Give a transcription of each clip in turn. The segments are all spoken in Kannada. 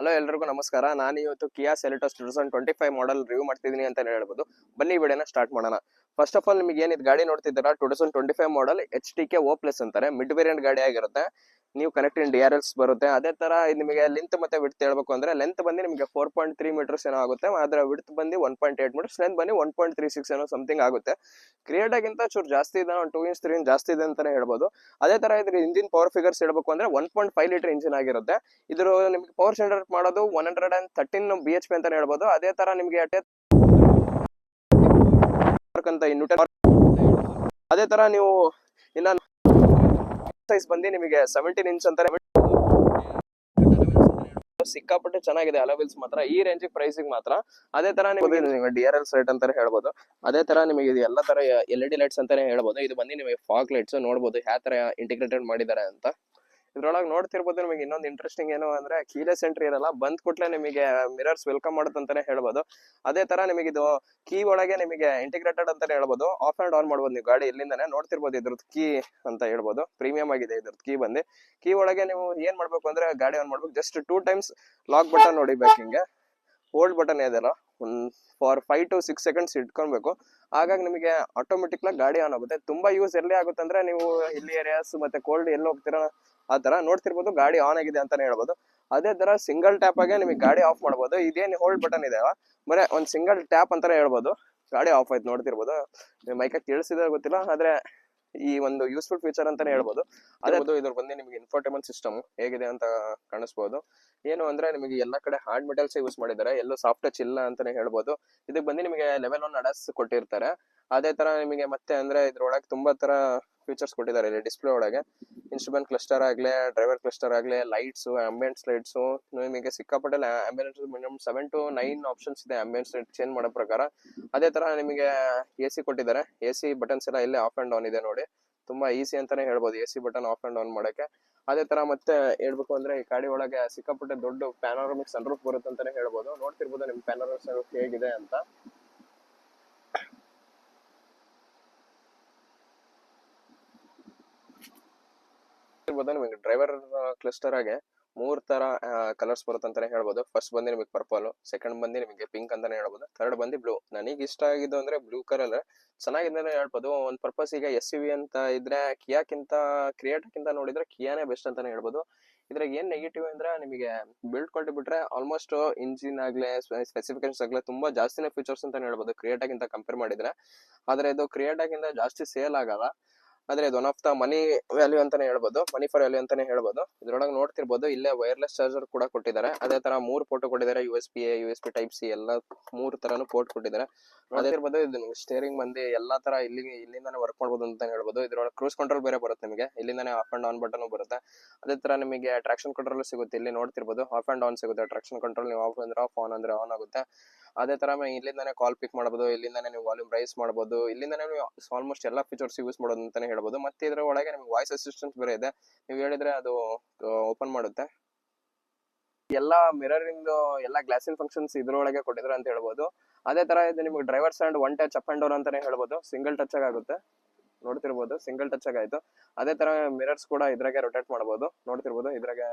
ಹಲೋ ಎಲ್ರಿಗೂ ನಮಸ್ಕಾರ. ನಾನು ಇವತ್ತು ಕಿಯಾ ಸೆಲೆಟೋಸ್ 2025 ಮಾಡೆಲ್ ರಿವ್ಯೂ ಮಾಡ್ತಿದ್ದೀನಿ ಅಂತ ಹೇಳ್ಬೋದು. ಬನ್ನಿ ವಿಡಿಯೋನ ಸ್ಟಾರ್ಟ್ ಮಾಡೋಣ. ಫಸ್ಟ್ ಆಫ್ ಆಲ್ ನಿಮಗೆ ಏನಿದ್ ಗಾಡಿ ನೋಡ್ತಿದ್ದೀರಾ 2025 ಮಾಡೆಲ್ HTK O ಪ್ಲಸ್ ಅಂತಾರೆ. ಮಿಡ್ ವೇರಿಯಂಟ್ ಗಾಡಿ ಆಗಿರುತ್ತೆ. ನೀವು ಕನೆಕ್ಟಿಂಗ್ DRLs ಬರುತ್ತೆ. ಅದೇ ತರ ನಿಮಗೆ ಲೆಂತ್ ಮತ್ತೆ ವಿಡ್ತ್ ಹೇಳ್ಬೇಕು ಅಂದ್ರೆ ಲೆಂತ್ ಬಂದು ನಿಮಗೆ 4.3 ಮೀಟರ್ಸ್ ಏನೋ ಆಗುತ್ತೆ. ಅದರ ವಿಡ್ತ್ ಬಂದು 1.8 ಮೀಟರ್ಸ್, ಲೆಂತ್ ಬಂದು 1.36 ಏನೋ ಸಮಥಿಂಗ್ ಆಗುತ್ತೆ. ಕ್ರಿಯೇಟಾಗಿಂತ ಚೂರು ಜಾಸ್ತಿ ಇದೆ, 2 ಇಂಚ್ 3 ಇಂಚ್ ಜಾಸ್ತಿ ಇದೆ ಅಂತಾನೆ ಹೇಳ್ಬೋದು. ಅದೇ ತರ ಇದ್ರ ಇಂಜಿನ್ ಪವರ್ ಫಿಗರ್ಸ್ ಹೇಳ್ಬೇಕು ಅಂದ್ರೆ 1.5 ಲೀಟರ್ ಇಂಜಿನ್ ಆಗಿರುತ್ತೆ. ಇದ್ರ ನಿಮ್ಗೆ ಪವರ್ ಜನರೇಟ್ ಮಾಡೋದು 113 BHP ಅಂತಾನೆ ಹೇಳ್ಬೋದು. ಅದೇ ತರ ನಿಮ್ಗೆ ಅಂತ ಅದೇ ತರ ನೀವು ಇನ್ನ ಸೈಜ್ ಬಂದು ನಿಮಗೆ 17 ಇಂಚ್ ಅಂತಾನೆ ಸಿಕ್ಕಾಪಟ್ಟೆ ಚೆನ್ನಾಗಿದೆ. ಅಲೋವಿಲ್ಸ್ ಮಾತ್ರ ಈ ರೇಂಜ್ ಪ್ರೈಸಿಗೆ ಮಾತ್ರ. ಅದೇ ತರ ನಿಮಗೆ DRL ಸೈಟ್ ಅಂತಾನೆ ಹೇಳ್ಬೋದು. ಅದೇ ತರ ನಿಮಗೆ ಇದು ಎಲ್ಲ ತರ LED ಲೈಟ್ಸ್ ಅಂತಾನೆ ಹೇಳ್ಬೋದು. ಇದು ಬಂದು ನಿಮಗೆ ಫಾಗ್ ಲೈಟ್ಸ್ ನೋಡಬಹುದು ಯಾವ ತರ ಇಂಟಿಗ್ರೇಟೆಡ್ ಮಾಡಿದ್ದಾರೆ ಅಂತ. ಇದ್ರೊಳಗೆ ನೋಡ್ತಿರ್ಬೋದು. ನಿಮಗೆ ಇನ್ನೊಂದು ಇಂಟ್ರೆಸ್ಟಿಂಗ್ ಏನು ಅಂದ್ರೆ ಕೀಲೆಸ್ ಎಂಟ್ರಿ ಇರಲ್ಲ, ಬಂದ್ ಕೂಡಲೇ ನಿಮಗೆ ಮಿರರ್ಸ್ ವೆಲ್ಕಮ್ ಮಾಡುತ್ತೆ ಅಂತಾನೆ ಹೇಳ್ಬೋದು. ಅದೇ ತರ ನಿಮಗೆ ಇದು ಕೀ ಒಳಗೆ ನಿಮಗೆ ಇಂಟಿಗ್ರೇಟೆಡ್ ಅಂತಾನೆ ಹೇಳ್ಬೋದು. ಆಫ್ ಅಂಡ್ ಆನ್ ಮಾಡ್ಬೋದು ನೀವು ಗಾಡಿ ಇಲ್ಲಿಂದಾನೆ. ನೋಡ್ತಿರ್ಬೋದು ಇದ್ರದ್ದು ಕೀ ಅಂತ ಹೇಳ್ಬೋದು. ಪ್ರೀಮಿಯಂ ಆಗಿದೆ ಇದ್ರದ್ದು ಕೀ ಬಂದು. ಕೀ ಒಳಗೆ ನೀವು ಏನ್ ಮಾಡ್ಬೇಕು ಅಂದ್ರೆ ಗಾಡಿ ಆನ್ ಮಾಡ್ಬೇಕು, ಜಸ್ಟ್ 2 ಟೈಮ್ಸ್ ಲಾಕ್ ಬಟನ್ ಹೊಡಿಬೇಕು. ಹಿಂಗೆ ಹೋಲ್ಡ್ ಬಟನ್ ಇದೆಯಲ್ಲ, ಫಾರ್ 5 to 6 ಸೆಕೆಂಡ್ಸ್ ಇಟ್ಕೊಳ್ಬೇಕು. ಹಾಗಾಗಿ ನಿಮಗೆ ಆಟೋಮೆಟಿಕ್ ಗಾಡಿ ಆನ್ ಆಗುತ್ತೆ. ತುಂಬಾ ಯೂಸ್ ಎಲ್ಲಿ ಆಗುತ್ತೆ ಅಂದ್ರೆ ನೀವು ಹಿಲ್ ಏರಿಯಾಸ್ ಮತ್ತೆ ಕೋಲ್ಡ್ ಎಲ್ಲಿ ಹೋಗ್ತೀರಾ ಆ ತರ ನೋಡ್ತಿರ್ಬೋದು ಗಾಡಿ ಆನ್ ಆಗಿದೆ ಅಂತಾನೆ ಹೇಳ್ಬೋದು. ಅದೇ ತರ ಸಿಂಗಲ್ ಟ್ಯಾಪ್ ಆಗಿ ನಿಮಗೆ ಗಾಡಿ ಆಫ್ ಮಾಡ್ಬೋದು. ಇದೇನು ಹೋಲ್ಡ್ ಬಟನ್ ಇದೆ ಬರೀ ಒಂದ್ ಸಿಂಗಲ್ ಟ್ಯಾಪ್ ಅಂತಾನೆ ಹೇಳ್ಬೋದು, ಗಾಡಿ ಆಫ್ ಆಯ್ತು. ನೋಡ್ತಿರ್ಬೋದು, ಮೈಕ ಕೇಳಿಸಿದ್ರೆ ಗೊತ್ತಿಲ್ಲ, ಆದ್ರೆ ಈ ಒಂದು ಯೂಸ್ಫುಲ್ ಫೀಚರ್ ಅಂತಾನೆ ಹೇಳ್ಬೋದು. ಅದೇ ಇದ್ರ ಬಂದು ನಿಮಗೆ ಇನ್ಫೋಟೈನ್ಮೆಂಟ್ ಸಿಸ್ಟಮ್ ಹೇಗಿದೆ ಅಂತ ಕಾಣಿಸ್ಬೋದು. ಏನು ಅಂದ್ರೆ ನಿಮಗೆ ಎಲ್ಲಾ ಕಡೆ ಹಾರ್ಡ್ ಮೆಟಲ್ಸ್ ಯೂಸ್ ಮಾಡಿದ್ದಾರೆ, ಎಲ್ಲೂ ಸಾಫ್ಟ್ ಟಚ್ ಇಲ್ಲ ಅಂತಾನೆ ಹೇಳ್ಬೋದು. ಇದಕ್ಕೆ ಬಂದು ನಿಮಗೆ ಲೆವೆಲ್ 1 ಅಡಾಸ್ ಕೊಟ್ಟಿರ್ತಾರೆ. ಅದೇ ತರ ನಿಮಗೆ ಮತ್ತೆ ಅಂದ್ರೆ ಇದ್ರೊಳಗೆ ತುಂಬಾ ತರ ಫೀಚರ್ಸ್ ಕೊಟ್ಟಿದ್ದಾರೆ ಇಲ್ಲಿ ಡಿಸ್ಪ್ಲೇ ಒಳಗೆ. ಇನ್ಸ್ಟ್ರೂಮೆಂಟ್ ಕ್ಲಸ್ಟರ್ ಆಗ್ಲಿ, ಡ್ರೈವರ್ ಕ್ಲಸ್ಟರ್ ಆಗ್ಲಿ, ಲೈಟ್ಸ್, ಆಂಬಿಯನ್ಸ್ ಲೈಟ್ಸ್, ನಿಮಗೆ ಸಿಕ್ಕಾಪಟ್ಟೆ ಆಂಬಿಯನ್ಸ್ ಮಿನಿಮಮ್ 7 to 9 ಆಪ್ಷನ್ಸ್ ಇದೆ ಆಂಬಿಯನ್ಸ್ ಲೈಟ್ ಚೇಂಜ್ ಮಾಡೋ ಪ್ರಕಾರ. ಅದೇ ತರ ನಿಮಗೆ AC ಕೊಟ್ಟಿದ್ದಾರೆ. AC ಬಟನ್ಸ್ ಎಲ್ಲ ಇಲ್ಲೇ ಆಫ್ ಅಂಡ್ ಆನ್ ಇದೆ ನೋಡಿ. ತುಂಬಾ ಈಸಿ ಅಂತಾನೆ ಹೇಳ್ಬೋದು AC button of and on ಮಾಡಕ್ಕೆ. ಅದೇ ತರ ಮತ್ತೆ ಹೇಳ್ಬೇಕು ಅಂದ್ರೆ ಈ ಗಾಡಿ ಒಳಗೆ ಸಿಕ್ಕಾಪಟ್ಟೆ ದೊಡ್ಡ ಪ್ಯಾನೋರಮಿಕ್ ಸನ್ರೂಫ್ ಬರುತ್ತೆ ಅಂತಾನೆ ಹೇಳ್ಬೋದು. ನೋಡ್ತಿರ್ಬೋದು ನಿಮ್ ಪ್ಯಾನೋರಮಿಕ್ ಸನ್ರೂಫ್ ಹೇಗಿದೆ ಅಂತ. ನಿಮಗೆ ಡ್ರೈವರ್ ಕ್ಲಸ್ಟರ್ ಆಗಿ 3 ತರ ಕಲರ್ಸ್ ಬರುತ್ತೆ ಅಂತಾನೆ ಹೇಳ್ಬೋದು. ಫಸ್ಟ್ ಬಂದು ನಿಮಗೆ ಪರ್ಪಲ್, ಸೆಕೆಂಡ್ ಬಂದು ನಿಮಗೆ ಪಿಂಕ್ ಅಂತಾನೆ ಹೇಳ್ಬೋದು, ಥರ್ಡ್ ಬಂದು ಬ್ಲೂ. ನನಗೆ ಇಷ್ಟ ಆಗಿದ್ದು ಅಂದ್ರೆ ಬ್ಲೂ ಕಲರ್ ಚೆನ್ನಾಗಿದೆ ಹೇಳ್ಬೋದು. ಒಂದ್ ಪರ್ಪಸ್ ಈಗ SUV ಅಂತ ಇದ್ರೆ ಕಿಯಾಕ್ಕಿಂತ ಕ್ರಿಯೇಟಕ್ಕಿಂತ ನೋಡಿದ್ರೆ ಕಿಯಾನೇ ಬೆಸ್ಟ್ ಅಂತಾನೆ ಹೇಳ್ಬೋದು. ಇದ್ರಾಗ ಏನ್ ನೆಗೆಟಿವ್ ಅಂದ್ರೆ ನಿಮಗೆ ಬಿಲ್ಡ್ ಕ್ವಾಲಿಟಿ ಬಿಟ್ರೆ ಆಲ್ಮೋಸ್ಟ್ ಇಂಜಿನ್ ಆಗ್ಲೇ ಸ್ಪೆಸಿಫಿಕೇಶನ್ಸ್ ಆಗ್ಲೇ ತುಂಬಾ ಜಾಸ್ತಿನೇ ಫೀಚರ್ಸ್ ಅಂತಾನೆ ಹೇಳ್ಬೋದು ಕ್ರಿಯೇಟಕ್ಕಿಂತ ಕಂಪೇರ್ ಮಾಡಿದ್ರೆ. ಆದ್ರೆ ಇದು ಕ್ರಿಯೇಟಕ್ಕಿಂತ ಜಾಸ್ತಿ ಸೇಲ್ ಆಗಲ್ಲ. ಆದ್ರೆ ಇದು one of the money value ಅಂತಾನೆ ಹೇಳ್ಬೋದು, ಮನಿ ಫಾರ್ ವ್ಯಾಲ್ಯೂ ಅಂತಾನೆ ಹೇಳ್ಬೋದು. ಇದ್ರೊಳಗೆ ನೋಡ್ತಿರ್ಬೋದು ಇಲ್ಲೇ ವೈರ್ಲೆಸ್ ಚಾರ್ಜರ್ ಕೂಡ ಕೊಟ್ಟಿದ್ದಾರೆ. ಅದೇ ತರ 3 ಪೋರ್ಟ್ ಕೊಟ್ಟಿದ್ದಾರೆ, USB-A, USB Type-C ಎಲ್ಲ 3 ತರನು ಪೋರ್ಟ್ ಕೊಟ್ಟಿದ್ದಾರೆ. ಅದೇ ಇರ್ಬೋದು. ಇದು ಸ್ಟೇರಿಂಗ್ ಬಂದು ಎಲ್ಲಾ ತರ ಇಲ್ಲಿಂದಾನೆ ವರ್ಕ್ ಮಾಡ್ಬೋದು ಅಂತ ಹೇಳ್ಬೋದು. ಇದ್ರೊಳಗೆ ಕ್ರೂಸ್ ಕಂಟ್ರೋಲ್ ಬೇರೆ ಬರುತ್ತೆ, ನಿಮಗೆ ಇಲ್ಲಿಂದಾನೆ ಆಫ್ ಅಂಡ್ ಆನ್ ಬಟನ್ ಬರುತ್ತೆ. ಅದೇ ತರ ನಿಮಗೆ ಟ್ರಾಕ್ಷನ್ ಕಂಟ್ರೋಲ್ ಸಿಗುತ್ತೆ. ಇಲ್ಲಿ ನೋಡ್ತಿರ್ಬೋದು ಆಫ್ ಅಂಡ್ ಆನ್ ಸಿಗುತ್ತೆ. ಟ್ರಾಕ್ಷನ್ ಕಂಟ್ರೋಲ್ ನೀವು ಆಫ್ ಅಂದ್ರೆ ಆಫ್, ಆನ್ ಅಂದ್ರೆ ಆನ್ ಆಗುತ್ತೆ. ಅದೇ ತರ ಇಲ್ಲಿಂದಾನೆ ಕಾಲ್ ಪಿಕ್ ಮಾಡಬಹುದು, ಇಲ್ಲಿಂದಾನೆ ನೀವು ವಾಲ್ಯೂಮ್ ರೈಸ್ ಮಾಡಬಹುದು, ಇಲ್ಲಿಂದಾನೆ ನೀವು ಆಲ್ಮೋಸ್ಟ್ ಎಲ್ಲಾ ಫೀಚರ್ಸ್ ಯೂಸ್ ಮಾಡೋದು ಅಂತಾನೆ ಹೇಳ್ಬೋದು. ಮತ್ತೆ ಇದ್ರ ಒಳಗೆ ನಿಮ್ಗೆ ವಾಯ್ಸ್ ಅಸಿಸ್ಟೆಂಟ್ ಬೇರೆ ಇದೆ. ನೀವು ಹೇಳಿದ್ರೆ ಅದು ಓಪನ್ ಮಾಡುತ್ತೆ. ಎಲ್ಲಾ ಮಿರರ್ ಇಂದು ಎಲ್ಲಾ ಗ್ಲಾಸಿನ್ ಫಂಕ್ಷನ್ಸ್ ಇದ್ರೊಳಗೆ ಕೊಟ್ಟಿದ್ರೆ ಅಂತ ಹೇಳ್ಬೋದು. ಅದೇ ತರ ಇದು ನಿಮ್ಗೆ driver stand 1 touch up and down ಅಂತಾನೆ ಹೇಳ್ಬೋದು. ಸಿಂಗಲ್ ಟಚ್ ಆಗುತ್ತೆ, ನೋಡ್ತಿರ್ಬೋದು ಸಿಂಗಲ್ ಟಚ್ ಆಗಾಯ್ತು. ಅದೇ ತರ ಮಿರರ್ಸ್ ಕೂಡ ಇದ್ರಾಗೆ ರೊಟೇಟ್ ಮಾಡಬಹುದು. ನೋಡ್ತಿರ್ಬೋದು ಇದ್ರಾಗೆ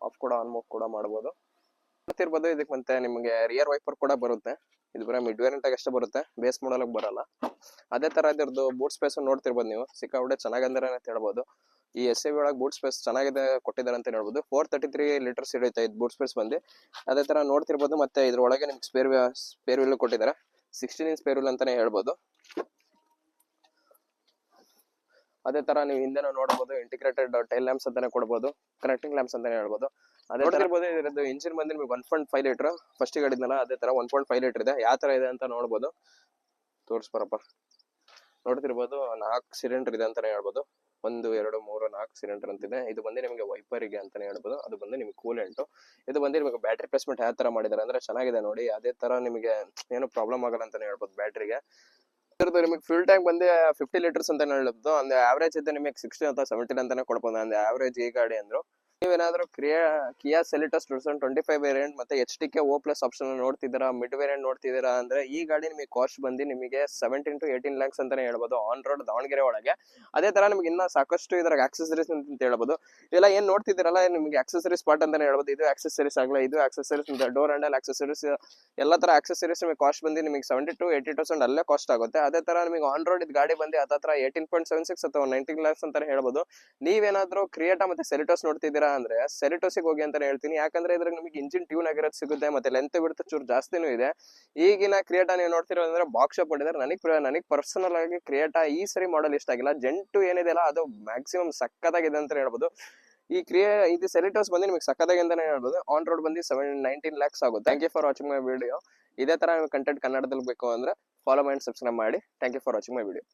ಆಫ್ ಕೂಡ ಆನ್ ಕೂಡ ಮಾಡಬಹುದು. ನೋಡ್ತಿರ್ಬೋದು ಇದಕ್ಕೆ ಮತ್ತೆ ನಿಮಗೆ ರಿಯರ್ ವೈಪರ್ ಕೂಡ ಬರುತ್ತೆ. ಇದು ಬರೀ ಮಿಡ್ ವೇರಿಯಂಟ್ ಅಷ್ಟೇ ಬರುತ್ತೆ, ಬೇಸ್ ಮಾಡಲ್ ಬರಲ್ಲ. ಅದೇ ತರ ಇದ್ರದ್ದು ಬೂಟ್ ಸ್ಪೇಸ್ ನೋಡ್ತಿರ್ಬೋದು ನೀವು, ಸಿಕ್ಕಾಪಟ್ಟೆ ಚೆನ್ನಾಗಂದ್ರೆ ಅಂತ ಹೇಳ್ಬೋದು. ಈ SUV ಒಳಗೆ ಬೂಟ್ ಸ್ಪೇಸ್ ಚೆನ್ನಾಗಿದೆ ಕೊಟ್ಟಿದ್ದಾರೆ ಅಂತ ಹೇಳ್ಬೋದು. 433 ಲೀಟರ್ಸ್ ಹಿಡಿಯುತ್ತೆ ಇದು ಬೂಟ್ ಸ್ಪೇಸ್ ಬಂದು. ಅದೇ ತರ ನೋಡ್ತಿರ್ಬೋದು. ಮತ್ತೆ ಇದ್ರೊಳಗೆ ನಿಮ್ಗೆ ಸ್ಪೇರ್ ವೀಲ್ ಕೊಟ್ಟಿದ್ದಾರೆ, 16 ಇಂಚ್ ಸ್ಪೇರ್ ವೀಲ್ ಅಂತಾನೆ ಹೇಳ್ಬೋದು. ಅದೇ ತರ ನೀವು ಹಿಂದೆನೂ ನೋಡಬಹುದು ಇಂಟಿಗ್ರೇಟೆಡ್ ಟೈಲ್ ಲ್ಯಾಂಪ್ಸ್ ಅಂತಾನೆ ಕೊಡಬಹುದು, ಕನೆಕ್ಟಿಂಗ್ ಲ್ಯಾಂಪ್ಸ್ ಅಂತಾನೆ ಹೇಳ್ಬೋದು. ಅದೇ ನೋಡ್ತಿರ್ಬೋದು ಇದ್ರದ್ದು ಇಂಜಿನ್ ಬಂದು ನಿಮಗೆ 1.5 ಲೀಟರ್ ಫಸ್ಟ್ ಹೇಳಿದ್ನಲ್ಲ, ಅದೇ ತರ 1.5 ಲೀಟರ್ ಇದೆ. ಯಾವ ತರ ಇದೆ ಅಂತ ನೋಡ್ಬೋದು, ತೋರಿಸ್ಬರಪ್ಪ. ನೋಡ್ತಿರ್ಬೋದು 4 ಸಿಲಿಂಡರ್ ಇದೆ ಅಂತಾನೆ ಹೇಳ್ಬೋದು. 1 2 3 4 ಸಿಲಿಂಡರ್ ಅಂತಿದೆ. ಇದು ಬಂದು ನಿಮಗೆ ವೈಪರಿಗೆ ಅಂತಾನೆ ಹೇಳ್ಬೋದು. ಅದು ಬಂದು ನಿಮಗೆ ಕೂಲೆಂಟ್. ಇದು ಬಂದು ನಿಮಗೆ ಬ್ಯಾಟ್ರಿ ಪ್ಲೇಸ್ಮೆಂಟ್ ಯಾವ ತರ ಮಾಡಿದ್ದಾರೆ ಅಂದ್ರೆ ಚೆನ್ನಾಗಿದೆ ನೋಡಿ. ಅದೇ ತರ ನಿಮಗೆ ಏನು ಪ್ರಾಬ್ಲಮ್ ಆಗಲ್ಲ ಅಂತಾನೆ ಹೇಳ್ಬೋದು ಬ್ಯಾಟ್ರಿಗೆ. ಇದ್ರದ್ದು ನಿಮಗೆ ಫ್ಯೂಲ್ ಟ್ಯಾಂಕ್ ಬಂದು 50 ಲೀಟರ್ಸ್ ಅಂತ ಹೇಳಬಹುದು. ಅಂದ್ರೆ ಆವರೇಜ್ ಇದ್ದ ನಿಮಗೆ 16 ಅಥವಾ 17 ಅಂತಾನೆ ಕೊಡ್ಬೋದು. ಅಂದ್ರೆ ಆವರೇಜ್ ಈ ಗಾಡಿ ಅಂದ್ರು ನೀವೇನಾದ್ರೂ ಕಿಯಾ ಸೆಲಿಟಸ್ 2025 ವೇರಿಯಂಟ್ ಮತ್ತೆ HTK O ಪ್ಲಸ್ ಆಪ್ಷನ್ ನೋಡ್ತಿದ್ದೀರಾ, ಮಿಡ್ ವೇರಿಯಂಟ್ ನೋಡ್ತಿದ್ದೀರಾ ಅಂದ್ರೆ ಈ ಗಾಡಿ ನಿಮಗೆ ಕಾಸ್ಟ್ ಬಂದು ನಿಮಗೆ 17 to 18 lakhs ಅಂತಾನೆ ಹೇಳ್ಬೋದು ಆನ್ ರೋಡ್ ದಾವಣಗೆರೆ ಒಳಗೆ. ಅದೇ ತರ ನಿಮ್ಗೆ ಇನ್ನ ಸಾಕಷ್ಟು ಇದ್ರಾಗ ಆಕ್ಸೆಸರೀಸ್ ಅಂತ ಹೇಳ್ಬೋದು. ಇದೆಲ್ಲ ಏನ್ ನೋಡ್ತಿದ್ದೀರಲ್ಲ ನಿಮಗೆ ಆಕ್ಸೆಸರೀಸ್ ಪಾರ್ಟ್ ಅಂತಾನೆ ಹೇಳ್ಬೋದು. ಇದು ಆಕ್ಸೆಸರೀಸ್ ಆಗಲ್ಲ, ಇದು ಆಕ್ಸೆಸರೀಸ್ ಡೋರ್ ಹ್ಯಾಂಡಲ್ ಆಕ್ಸೆಸರೀಸ್ ಎಲ್ಲ ತರ ಆಕ್ಸೆಸರೀಸ್ ನಿಮಗೆ ಕಾಸ್ಟ್ ಬಂದು ನಿಮಗೆ 70 to 80,000 ಅಲ್ಲೇ ಕಾಸ್ಟ್ ಆಗುತ್ತೆ. ಅದೇ ತರ ನಿಮಗೆ ಆನ್ ರೋಡ್ ಇದು ಗಾಡಿ ಬಂದು ಹತ್ರ 18.76 ಅಥವಾ 19 lakhs ಅಂತಾನೆ ಹೇಳ್ಬೋದು. ನೀವೇನಾದ್ರೂ ಕ್ರಿಯೇಟಾ ಮತ್ತೆ ಸೆಲಿಟೋಸ್ ನೋಡ್ತಿದ್ದೀರಾ ಅಂದ್ರೆ ಸೆಲಿಟೋಸಿಗೆ ಹೋಗಿ ಅಂತಾನೆ ಹೇಳ್ತೀನಿ. ಯಾಕಂದ್ರೆ ಇದ್ರಾಗ ನಿಮಗೆ ಇಂಜಿನ್ ಟ್ಯೂನ್ ಆಗಿರೋದು ಸಿಗುತ್ತೆ, ಮತ್ತೆ ಲೆಂತ್ ಬಿಡ್ತು ಚೂರು ಜಾಸ್ತಿನೂ ಇದೆ. ಈಗಿನ ಕ್ರಿಯೇಟಾ ನೀವು ನೋಡ್ತಿರೋದಂದ್ರೆ ಬಾಕ್ಸ್ ಶಾಪ್ ಮಾಡಿದ್ರೆ ನನಗೆ ಪರ್ಸನಲ್ ಆಗಿ ಕ್ರಿಯೇಟಾ ಈ ಸರಿ ಮಾಡಲ್ ಇಷ್ಟ ಆಗಿಲ್ಲ. ಜೆಂಟು ಏನಿದೆ ಅಲ್ಲ ಅದು ಮ್ಯಾಕ್ಸಿಮಮ್ ಸಕ್ಕತ್ತಾಗಿದೆ ಅಂತ ಹೇಳ್ಬೋದು. ಇದು ಸೆಲಿಟೋಸ್ ಬಂದು ನಿಮಗೆ ಸಕ್ಕತ್ತಾಗಿ ಅಂತಾನೆ ಹೇಳ್ಬೋದು. ಆನ್ ರೋಡ್ ಬಂದು 19 lakhs ಆಗುತ್ತೆ. Thank you for watching my video. ಇದೇ ತರ ಕಂಟೆಂಟ್ ಕನ್ನಡದಲ್ಲಿ ಬೇಕು ಅಂದ್ರೆ ಫಾಲೋ ಮಾಡಿ ಸಬ್ಸ್ಕ್ರೈಬ್ ಮಾಡಿ. Thank you for watching my video.